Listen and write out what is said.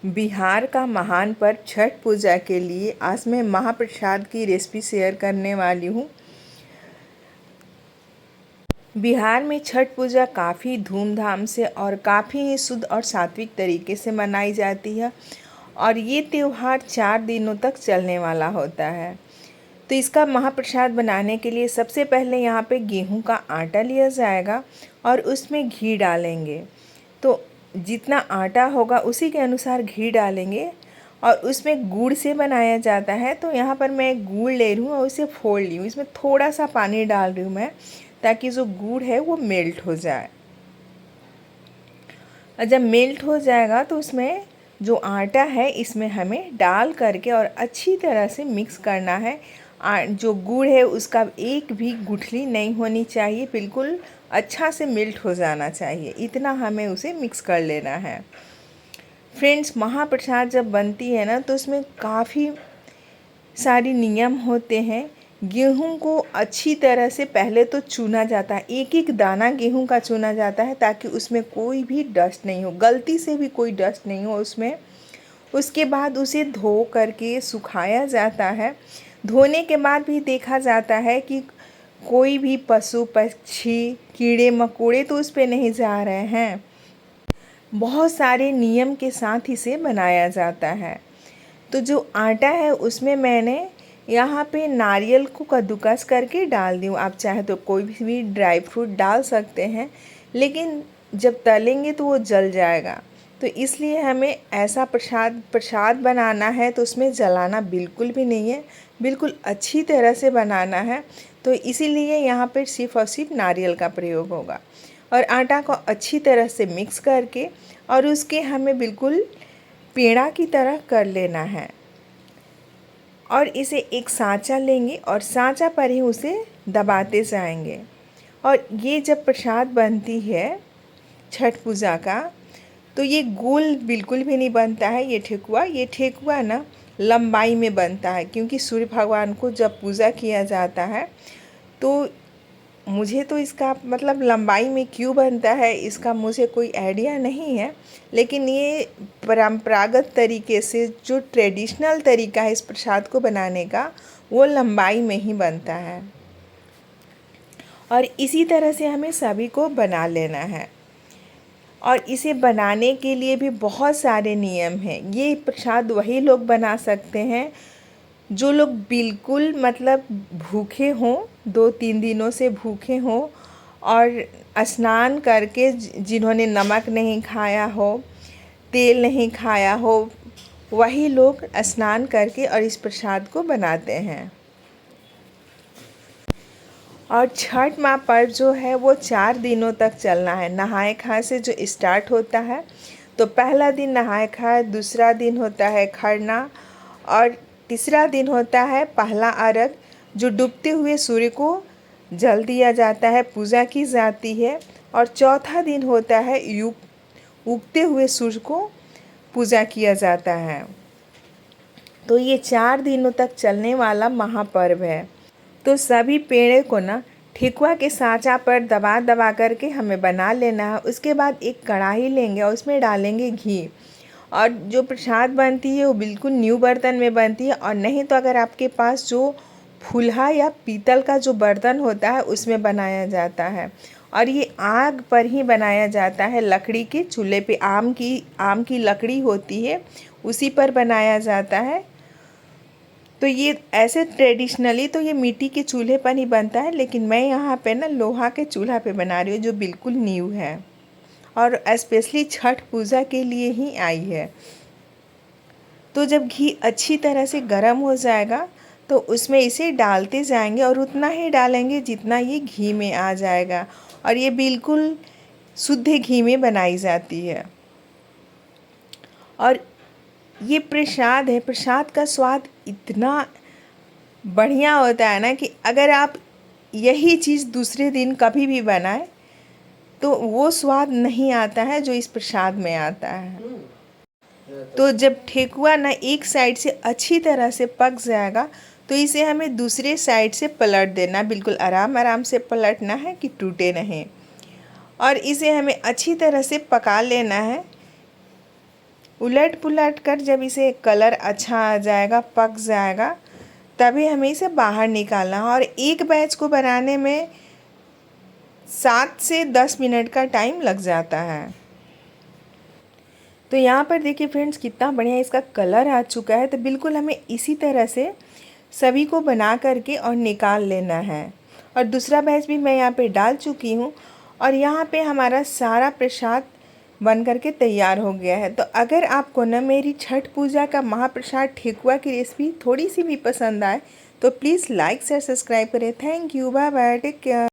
बिहार का महान पर्व छठ पूजा के लिए आज मैं महाप्रसाद की रेसिपी शेयर करने वाली हूँ। बिहार में छठ पूजा काफ़ी धूमधाम से और काफ़ी ही शुद्ध और सात्विक तरीके से मनाई जाती है और ये त्यौहार 4 दिनों तक चलने वाला होता है। तो इसका महाप्रसाद बनाने के लिए सबसे पहले यहाँ पे गेहूं का आटा लिया जाएगा और उसमें घी डालेंगे। तो जितना आटा होगा उसी के अनुसार घी डालेंगे और उसमें गुड़ से बनाया जाता है। तो यहाँ पर मैं गुड़ ले रही हूँ और उसे फोड़ ली हूँ। इसमें थोड़ा सा पानी डाल रही हूँ मैं, ताकि जो गुड़ है वो मेल्ट हो जाए। और जब मेल्ट हो जाएगा तो उसमें जो आटा है इसमें हमें डाल करके और अच्छी तरह से मिक्स करना है। जो गुड़ है उसका एक भी गुठली नहीं होनी चाहिए, बिल्कुल अच्छा से मेल्ट हो जाना चाहिए, इतना हमें उसे मिक्स कर लेना है। फ्रेंड्स, महाप्रसाद जब बनती है ना तो उसमें काफ़ी सारी नियम होते हैं। गेहूं को अच्छी तरह से पहले तो चुना जाता है, एक एक दाना गेहूं का चुना जाता है ताकि उसमें कोई भी डस्ट नहीं हो, गलती से भी कोई डस्ट नहीं हो उसमें। उसके बाद उसे धो करके सुखाया जाता है। धोने के बाद भी देखा जाता है कि कोई भी पशु पक्षी कीड़े मकोड़े तो उस पर नहीं जा रहे हैं। बहुत सारे नियम के साथ इसे बनाया जाता है। तो जो आटा है उसमें मैंने यहाँ पे नारियल को कद्दूकस करके डाल दी हूँ। आप चाहे तो कोई भी ड्राई फ्रूट डाल सकते हैं, लेकिन जब तलेंगे तो वो जल जाएगा। तो इसलिए हमें ऐसा प्रसाद बनाना है तो उसमें जलाना बिल्कुल भी नहीं है, बिल्कुल अच्छी तरह से बनाना है। तो इसीलिए यहाँ पर सिर्फ़ और सिर्फ नारियल का प्रयोग होगा। और आटा को अच्छी तरह से मिक्स करके और उसके हमें बिल्कुल पेड़ा की तरह कर लेना है और इसे एक साँचा लेंगे और साँचा पर ही उसे दबाते जाएंगे। और ये जब प्रसाद बनती है छठ पूजा का, तो ये गोल बिल्कुल भी नहीं बनता है। ये ठेकुआ ना लंबाई में बनता है, क्योंकि सूर्य भगवान को जब पूजा किया जाता है तो मुझे तो इसका मतलब लंबाई में क्यों बनता है इसका मुझे कोई आइडिया नहीं है, लेकिन ये परंपरागत तरीके से जो ट्रेडिशनल तरीका है इस प्रसाद को बनाने का, वो लंबाई में ही बनता है। और इसी तरह से हमें सभी को बना लेना है। और इसे बनाने के लिए भी बहुत सारे नियम हैं। ये प्रसाद वही लोग बना सकते हैं जो लोग बिल्कुल मतलब भूखे हों, 2-3 दिनों से भूखे हों और स्नान करके जिन्होंने नमक नहीं खाया हो, तेल नहीं खाया हो, वही लोग स्नान करके और इस प्रसाद को बनाते हैं। और छठ माह पर्व जो है वो 4 दिनों तक चलना है। नहाए खाए से जो स्टार्ट होता है, तो पहला दिन नहाए खाए, दूसरा दिन होता है खरना और तीसरा दिन होता है पहला अर्घ, जो डूबते हुए सूर्य को जल दिया जाता है, पूजा की जाती है। और चौथा दिन होता है उगते हुए सूर्य को पूजा किया जाता है। तो ये 4 दिनों तक चलने वाला महापर्व है। तो सभी पेड़े को ना ठेकुआ के साँचा पर दबा दबा करके हमें बना लेना है। उसके बाद एक कढ़ाई लेंगे और उसमें डालेंगे घी। और जो प्रसाद बनती है वो बिल्कुल न्यू बर्तन में बनती है, और नहीं तो अगर आपके पास जो फुल्हा या पीतल का जो बर्तन होता है उसमें बनाया जाता है। और ये आग पर ही बनाया जाता है, लकड़ी के चूल्हे पे। आम की लकड़ी होती है, उसी पर बनाया जाता है। तो ये ऐसे ट्रेडिशनली तो ये मिट्टी के चूल्हे पर ही बनता है, लेकिन मैं यहाँ पे ना लोहा के चूल्हा पे बना रही हूँ, जो बिल्कुल न्यू है और स्पेशली छठ पूजा के लिए ही आई है। तो जब घी अच्छी तरह से गर्म हो जाएगा तो उसमें इसे डालते जाएंगे और उतना ही डालेंगे जितना ये घी में आ जाएगा। और ये बिल्कुल शुद्ध घी में बनाई जाती है। और ये प्रसाद है, प्रसाद का स्वाद इतना बढ़िया होता है ना कि अगर आप यही चीज़ दूसरे दिन कभी भी बनाएं तो वो स्वाद नहीं आता है जो इस प्रसाद में आता है। तो जब ठेकुआ ना एक साइड से अच्छी तरह से पक जाएगा तो इसे हमें दूसरे साइड से पलट देना, बिल्कुल आराम आराम से पलटना है कि टूटे नहीं। और इसे हमें अच्छी तरह से पका लेना है। उलट पुलट कर जब इसे कलर अच्छा आ जाएगा, पक जाएगा, तभी हमें इसे बाहर निकालना है। और एक बैच को बनाने में 7 से 10 मिनट का टाइम लग जाता है। तो यहाँ पर देखिए फ्रेंड्स कितना बढ़िया इसका कलर आ चुका है। तो बिल्कुल हमें इसी तरह से सभी को बना करके और निकाल लेना है। और दूसरा बैच भी मैं यहाँ पे डाल चुकी हूँ और यहाँ पे हमारा सारा प्रसाद बन करके तैयार हो गया है। तो अगर आपको ना मेरी छठ पूजा का महाप्रसाद ठेकुआ की रेसिपी थोड़ी सी भी पसंद आए तो प्लीज़ लाइक शेयर सब्सक्राइब करें। Thank you, bye bye, take care.